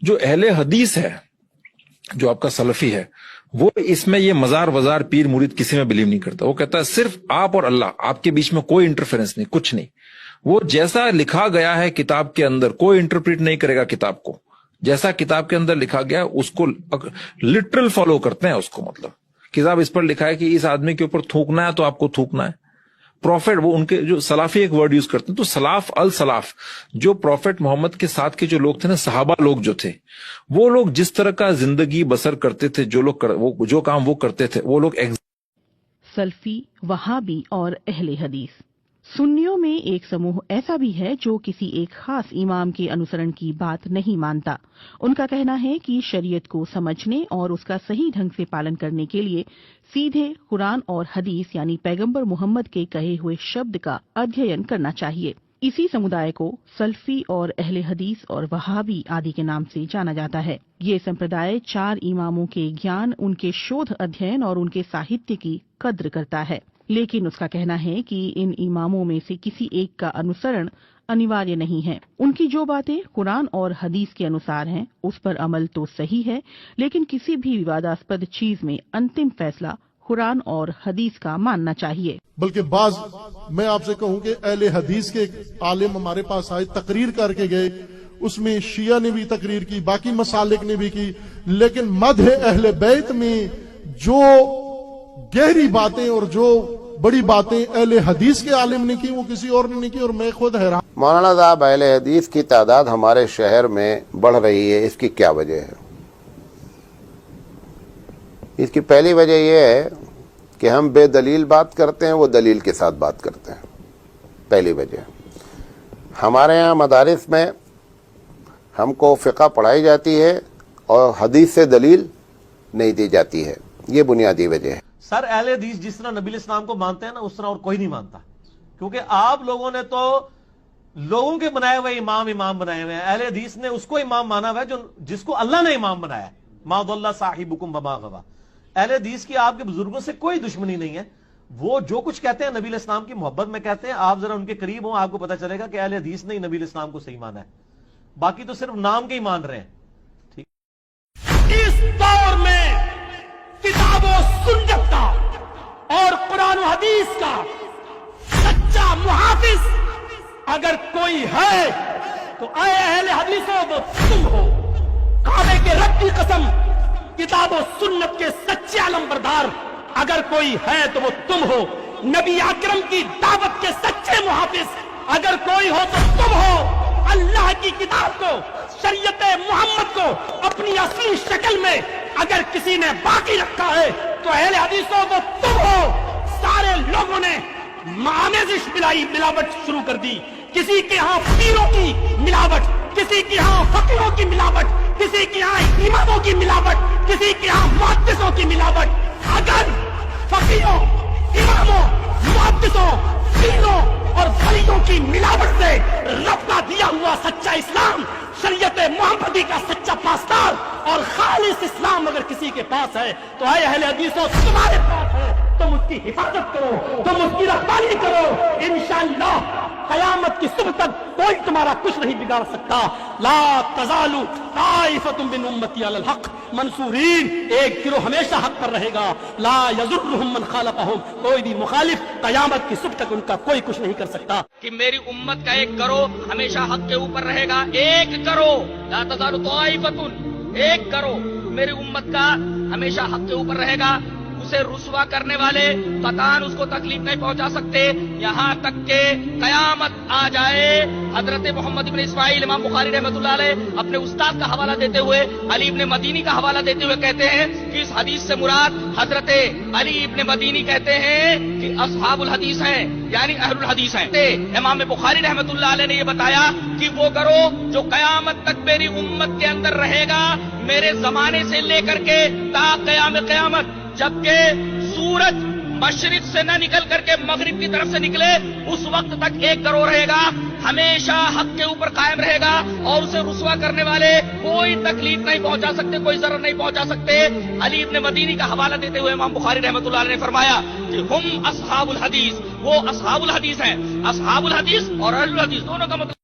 جو اہل حدیث ہے، جو آپ کا سلفی ہے، وہ اس میں یہ مزار وزار پیر مرید کسی میں بلیو نہیں کرتا. وہ کہتا ہے صرف آپ اور اللہ، آپ کے بیچ میں کوئی انٹرفیرنس نہیں، کچھ نہیں. وہ جیسا لکھا گیا ہے کتاب کے اندر، کوئی انٹرپریٹ نہیں کرے گا کتاب کو. جیسا کتاب کے اندر لکھا گیا اس کو لٹرل فالو کرتے ہیں. اس کو مطلب کتاب اس پر لکھا ہے کہ اس آدمی کے اوپر تھوکنا ہے تو آپ کو تھوکنا ہے. پروفیٹ، وہ ان کے جو سلافی ایک ورڈ یوز کرتے ہیں، تو سلاف السلاف، جو پروفیٹ محمد کے ساتھ کے جو لوگ تھے نا، صحابہ لوگ جو تھے، وہ لوگ جس طرح کا زندگی بسر کرتے تھے، جو کام وہ کرتے تھے، وہ لوگ سلفی، وہابی اور اہل حدیث. سنیوں میں ایک سموہ ایسا بھی ہے جو کسی ایک خاص امام کے انوسرن کی بات نہیں مانتا. ان کا کہنا ہے کہ شریعت کو سمجھنے اور اس کا صحیح ڈھنگ سے پالن کرنے کے لیے سیدھے قرآن اور حدیث یعنی پیغمبر محمد کے کہے ہوئے شبد کا ادھین کرنا چاہیے. اسی سمدائے کو سلفی اور اہل حدیث اور وہابی آدی کے نام سے جانا جاتا ہے. یہ سمپردائے 4 اماموں کے گیان، ان کے شودھ ادھین اور ان کے ساہتیہ کی قدر کرتا ہے. لیکن اس کا کہنا ہے کہ ان اماموں میں سے کسی ایک کا انوسرن انیواریہ نہیں ہے. ان کی جو باتیں قرآن اور حدیث کے انوسار ہیں اس پر عمل تو صحیح ہے، لیکن کسی بھی وواداسپد چیز میں انتم فیصلہ قرآن اور حدیث کا ماننا چاہیے. بلکہ بعض میں آپ سے کہوں کہ اہل حدیث کے عالم ہمارے پاس آئے، تقریر کر کے گئے، اس میں شیعہ نے بھی تقریر کی، باقی مسالک نے بھی کی، لیکن مدح اہل بیت میں جو گہری باتیں اور جو بڑی باتیں اہل حدیث کے عالم نے کی وہ کسی اور نے نہیں کی. اور میں خود حیران. مولانا صاحب، اہل حدیث کی تعداد ہمارے شہر میں بڑھ رہی ہے، اس کی کیا وجہ ہے؟ اس کی پہلی وجہ یہ ہے کہ ہم بے دلیل بات کرتے ہیں، وہ دلیل کے ساتھ بات کرتے ہیں. پہلی وجہ. ہمارے ہاں مدارس میں ہم کو فقہ پڑھائی جاتی ہے اور حدیث سے دلیل نہیں دی جاتی ہے. یہ بنیادی وجہ ہے. سر، اہل حدیث جس طرح نبی الاسلام کو مانتے ہیں نا، اس طرح اور کوئی نہیں مانتا. کیونکہ آپ لوگوں نے تو لوگوں کے بنائے ہوئے امام بنائے ہوئے ہیں. اہل حدیث نے اس کو امام مانا ہوا ہے جس کو اللہ نے امام بنایا. ما ضل صاحبکم وما غوی. اہل حدیث کی آپ کے بزرگوں سے کوئی دشمنی نہیں ہے. وہ جو کچھ کہتے ہیں نبی الاسلام کی محبت میں کہتے ہیں. آپ ذرا ان کے قریب ہوں، آپ کو پتہ چلے گا کہ اہل حدیث نے نبی الاسلام کو صحیح مانا ہے. باقی تو صرف نام کے ہی مان رہے ہیں. ٹھیک. اس دور میں کتاب و سنت کا اور قرآن و حدیث کا سچا محافظ اگر کوئی ہے تو اے اہل حدیثوں وہ تم ہو. کعبے کے رب کی قسم، کتاب و سنت کے سچے علمبردار اگر کوئی ہے تو وہ تم ہو. نبی اکرم کی دعوت کے سچے محافظ اگر کوئی ہو تو تم ہو. اللہ کی کتاب کو، شریعت محمد کو اپنی اصلی شکل میں اگر کسی نے باقی رکھا ہے تو اہل حدیثوں وہ تم ہو. سارے لوگوں نے آمیزش ملاوٹ شروع کر دی. کسی کے ہاں پیروں کی ملاوٹ، کسی کے ہاں فقیروں کی ملاوٹ، کسی کے ہاں اماموں کی ملاوٹ، کسی کے ہاں محدثوں کی ملاوٹ. اگر فقیروں، اماموں، محدثوں، پیروں اور ولیوں کی ملاوٹ سے رب کا دیا ہوا سچا اسلام، شریعت محمدی کا سچا پاسدار اور خالص اسلام اگر کسی کے پاس ہے تو اے اہل حدیثوں تمہارے پاس ہے. تم اس کی حفاظت کرو، تم اس کی رکھوالی کرو. انشاءاللہ قیامت کی صبح تک کوئی تمہارا کچھ نہیں بگاڑ سکتا. لا تزال طائفۃ من امتی علی الحق منصورین. ایک گروہ ہمیشہ حق پر رہے گا. لا یضرهم من خالفهم. کوئی بھی مخالف قیامت کی صبح تک ان کا کوئی کچھ نہیں کر سکتا. کہ میری امت کا ایک گروہ ہمیشہ حق کے اوپر رہے گا. ایک گروہ، لا تزال طائفۃ، ایک گروہ میری امت کا ہمیشہ حق کے اوپر رہے گا. اسے رسوا کرنے والے قطعاً اس کو تکلیف نہیں پہنچا سکتے یہاں تک کہ قیامت آ جائے. حضرت محمد بن اسماعیل امام بخاری رحمۃ اللہ علیہ اپنے استاد کا حوالہ دیتے ہوئے، علی ابن مدینی کا حوالہ دیتے ہوئے کہتے ہیں کہ اس حدیث سے مراد حضرت علی ابن مدینی کہتے ہیں کہ اصحاب الحدیث ہیں، یعنی اہل الحدیث ہیں. امام بخاری رحمۃ اللہ علیہ نے یہ بتایا کہ وہ گروہ جو قیامت تک میری امت کے اندر رہے گا، میرے زمانے سے لے کر کے تا قیام قیامت، جبکہ سورج مشرق سے نہ نکل کر کے مغرب کی طرف سے نکلے، اس وقت تک ایک گروہ رہے گا، ہمیشہ حق کے اوپر قائم رہے گا اور اسے رسوا کرنے والے کوئی تکلیف نہیں پہنچا سکتے، کوئی ضرر نہیں پہنچا سکتے. علی ابن مدینی کا حوالہ دیتے ہوئے امام بخاری رحمۃ اللہ علیہ نے فرمایا کہ ہم اصحاب الحدیث، وہ اصحاب الحدیث ہیں. اصحاب الحدیث اور اہل الحدیث دونوں کا مطلب